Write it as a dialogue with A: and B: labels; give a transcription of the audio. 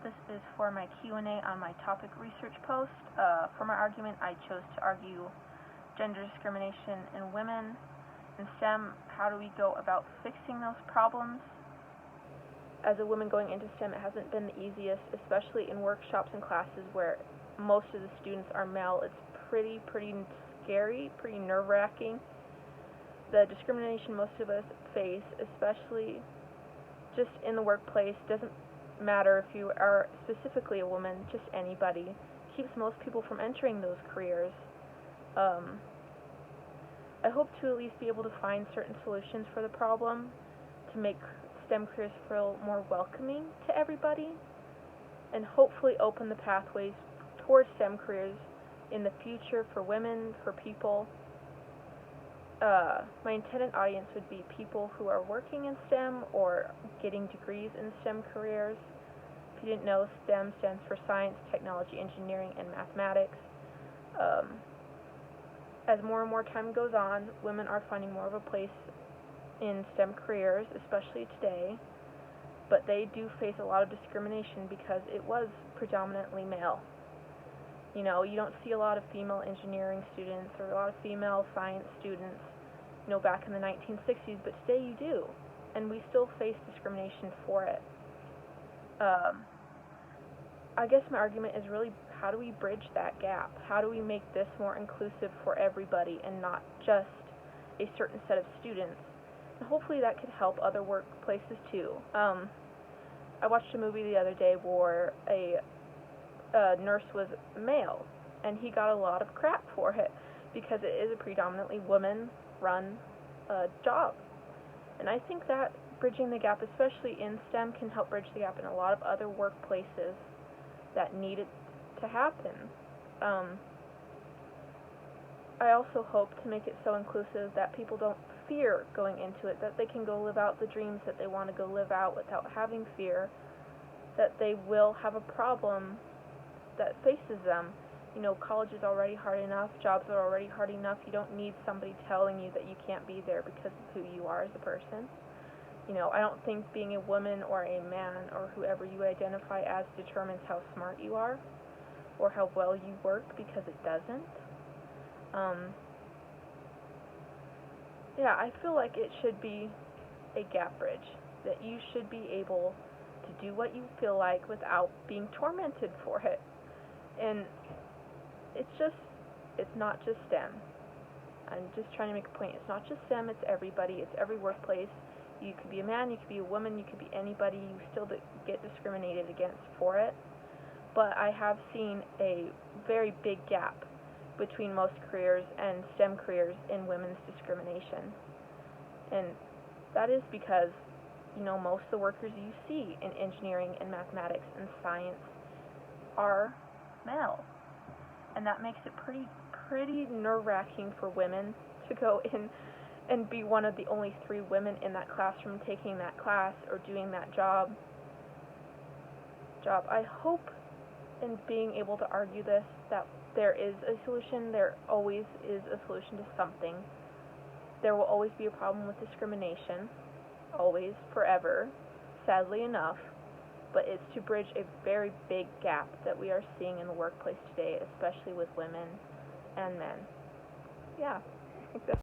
A: this is for my Q&A on my topic research post. For my argument, I chose to argue gender discrimination in women. In STEM, how do we go about fixing those problems? As a woman going into STEM, it hasn't been the easiest, especially in workshops and classes where most of the students are male. It's pretty scary, pretty nerve-wracking. The discrimination most of us face, especially just in the workplace, doesn't matter if you are specifically a woman, just anybody, keeps most people from entering those careers. I hope to at least be able to find certain solutions for the problem to make STEM careers feel more welcoming to everybody, and hopefully open the pathways towards STEM careers in the future for women, for people. My intended audience would be people who are working in STEM or getting degrees in STEM careers. If you didn't know, STEM stands for science, technology, engineering, and mathematics. As more and more time goes on, women are finding more of a place in STEM careers, especially today, but they do face a lot of discrimination because it was predominantly male. You know, you don't see a lot of female engineering students or a lot of female science students, you know, back in the 1960s, but today you do, and we still face discrimination for it. I guess my argument is really, how do we bridge that gap? How do we make this more inclusive for everybody and not just a certain set of students? And hopefully that could help other workplaces too. I watched a movie the other day where a nurse was male, and he got a lot of crap for it because it is a predominantly woman-run job. And I think that bridging the gap, especially in STEM, can help bridge the gap in a lot of other workplaces that need it to happen. I also hope to make it so inclusive that people don't fear going into it, that they can go live out the dreams that they want to go live out without having fear that they will have a problem that faces them. You know, college is already hard enough, jobs are already hard enough. You don't need somebody telling you that you can't be there because of who you are as a person. You know, I don't think being a woman or a man or whoever you identify as determines how smart you are or how well you work, because it doesn't. Yeah, I feel like it should be a gap bridge, that you should be able to do what you feel like without being tormented for it. And it's not just STEM. I'm just trying to make a point. It's not just STEM, it's everybody, it's every workplace. You could be a man, you could be a woman, you could be anybody, you still get discriminated against for it. But I have seen a very big gap between most careers and STEM careers in women's discrimination. And that is because, you know, most of the workers you see in engineering and mathematics and science are male. And that makes it pretty nerve-wracking for women to go in and be one of the only 3 women in that classroom taking that class or doing that job. I hope in being able to argue this that there is a solution. There always is a solution to something. There will always be a problem with discrimination, always, forever, sadly enough, but it's to bridge a very big gap that we are seeing in the workplace today, especially with women and men. Yeah, I think that's